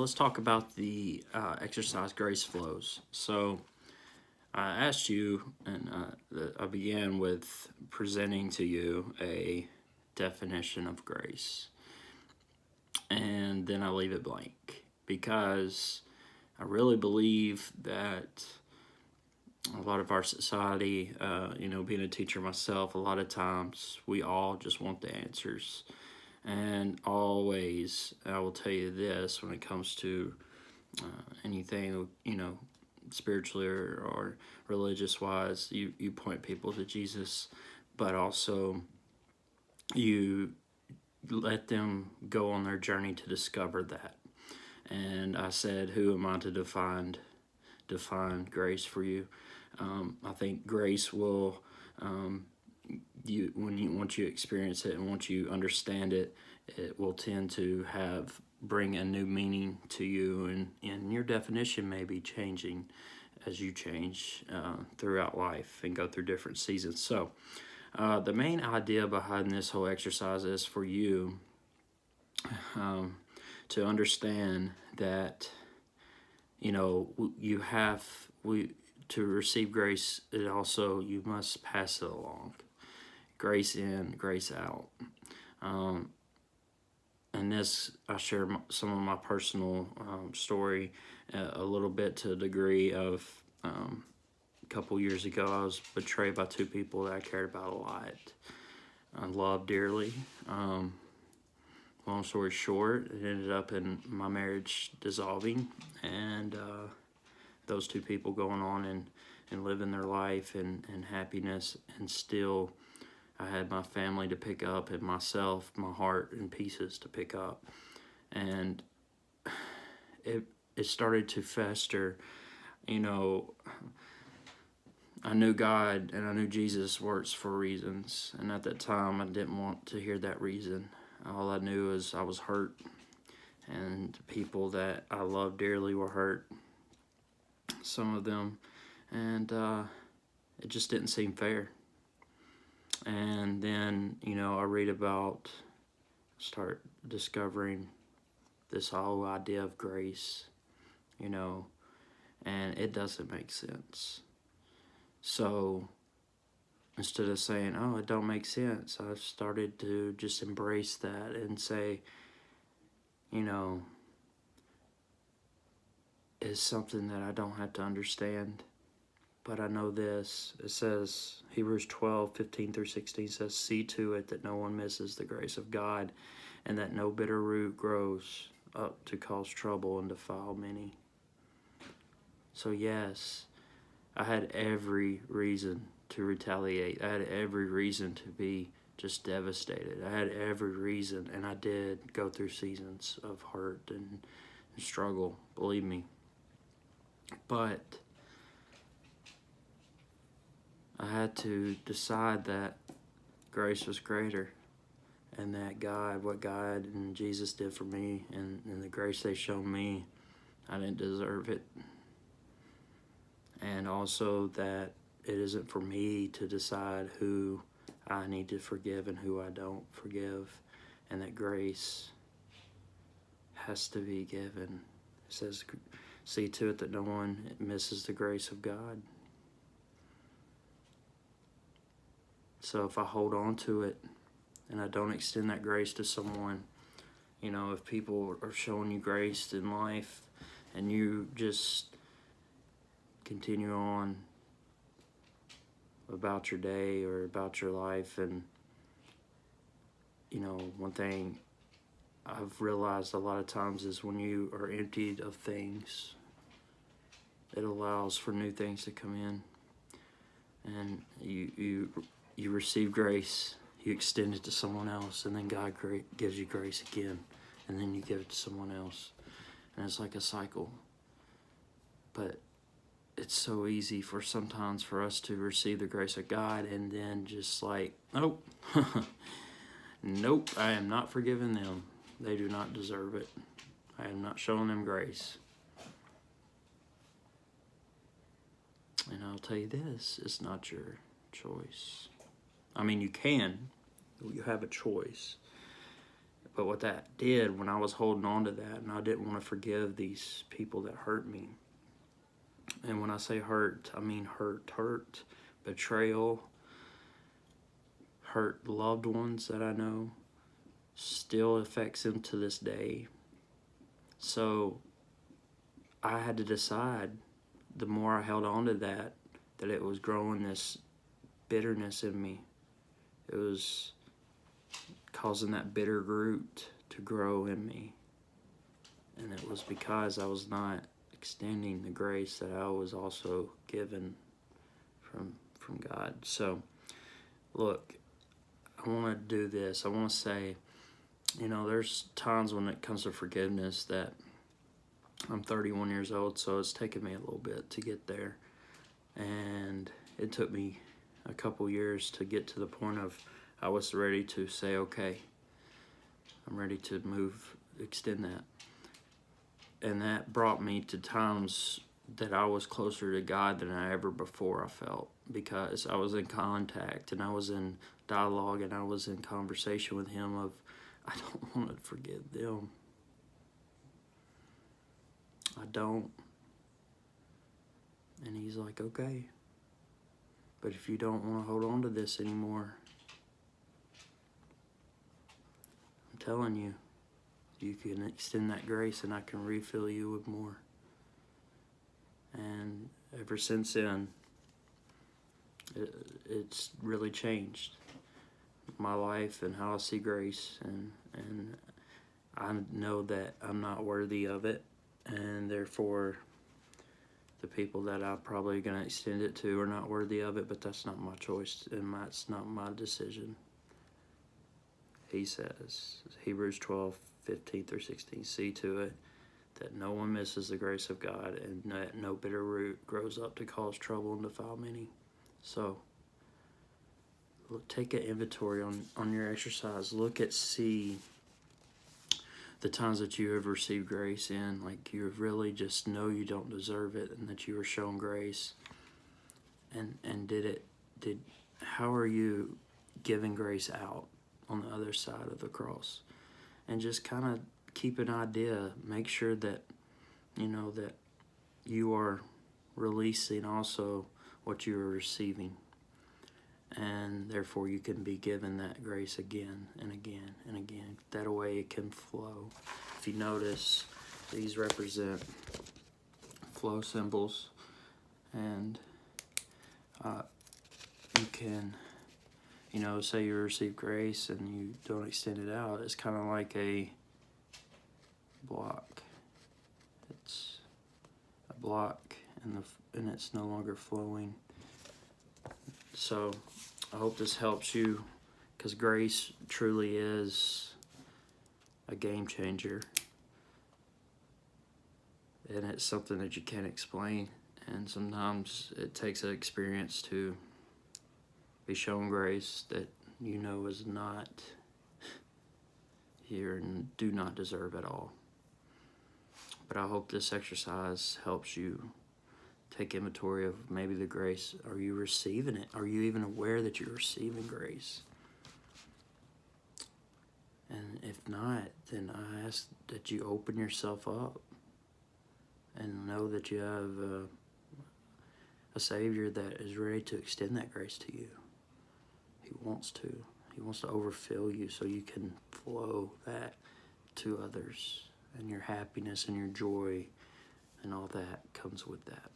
Let's talk about the exercise Graceflows. So I asked you, and I began with presenting to you a definition of grace, and then I leave it blank because I really believe that a lot of our society, being a teacher myself, a lot of times we all just want the answers. And always, I will tell you this when it comes to anything, spiritually or religious wise, you point people to Jesus, but also you let them go on their journey to discover that. And I said, who am I to define grace for you? I think grace will once you experience it and once you understand it, it will tend to bring a new meaning to you, and your definition may be changing as you change throughout life and go through different seasons. So the main idea behind this whole exercise is for you to understand that you have we to receive grace. It also, you must pass it along. Grace in, grace out. And this, I share some of my personal story a little bit, to a degree of a couple years ago. I was betrayed by two people that I cared about a lot. I loved dearly. Long story short, it ended up in my marriage dissolving, and those two people going on and living their life and happiness, and still I had my family to pick up and myself, my heart in pieces to pick up. And it started to fester. I knew God and I knew Jesus works for reasons. And at that time, I didn't want to hear that reason. All I knew is I was hurt. And people that I loved dearly were hurt. Some of them. And it just didn't seem fair. And then, I start discovering this whole idea of grace, and it doesn't make sense. So instead of saying, oh, it don't make sense, I started to just embrace that and say, it's something that I don't have to understand. But I know this. It says, Hebrews 12:15-16 says, see to it that no one misses the grace of God, and that no bitter root grows up to cause trouble and defile many. So yes, I had every reason to retaliate. I had every reason to be just devastated. I had every reason, and I did go through seasons of hurt and struggle, believe me. But I had to decide that grace was greater, and that what God and Jesus did for me, and the grace they showed me, I didn't deserve it. And also that it isn't for me to decide who I need to forgive and who I don't forgive, and that grace has to be given. It says, see to it that no one misses the grace of God. So if I hold on to it and I don't extend that grace to someone, if people are showing you grace in life and you just continue on about your day or about your life, and one thing I've realized a lot of times is when you are emptied of things, it allows for new things to come in, and you receive grace, you extend it to someone else, and then God gives you grace again, and then you give it to someone else, and it's like a cycle. But it's so easy sometimes for us to receive the grace of God and then just like, nope, nope, I am not forgiving them. They do not deserve it. I am not showing them grace. And I'll tell you this, it's not your choice. I mean, you have a choice. But what that did, when I was holding on to that and I didn't want to forgive these people that hurt me, and when I say hurt, I mean hurt, betrayal, hurt loved ones that I know, still affects them to this day. So I had to decide, the more I held on to that it was growing this bitterness in me. It was causing that bitter root to grow in me. And it was because I was not extending the grace that I was also given from God. So, look, I want to do this. I want to say, there's times when it comes to forgiveness that I'm 31 years old, so it's taken me a little bit to get there. And it took me a couple years to get to the point of I was ready to say, okay, I'm ready to extend that. And that brought me to times that I was closer to God than I ever before I felt, because I was in contact and I was in dialogue and I was in conversation with Him of, I don't want to forgive them. I don't. And He's like, okay. But if you don't want to hold on to this anymore, I'm telling you, you can extend that grace and I can refill you with more. And ever since then, it's really changed my life and how I see grace. And I know that I'm not worthy of it. And therefore, the people that I'm probably going to extend it to are not worthy of it, but that's not my choice and that's not my decision. He says, Hebrews 12:15-16, see to it that no one misses the grace of God and that no bitter root grows up to cause trouble and defile many. So, take an inventory on your exercise. See the times that you have received grace in, like you really just know you don't deserve it and that you were shown grace. And how are you giving grace out on the other side of the cross? And just kind of keep an idea, make sure that that you are releasing also what you are receiving, and therefore you can be given that grace again and again and again. That way it can flow. If you notice, these represent flow symbols, and you can, say you receive grace and you don't extend it out. It's kind of like a block. It's a block and it's no longer flowing. So I hope this helps you, because grace truly is a game changer. And it's something that you can't explain. And sometimes it takes an experience to be shown grace that is not here and do not deserve at all. But I hope this exercise helps you take inventory of maybe the grace. Are you receiving it? Are you even aware that you're receiving grace? And if not, then I ask that you open yourself up and know that you have a Savior that is ready to extend that grace to you. He wants to. He wants to overfill you so you can flow that to others. And your happiness and your joy and all that comes with that.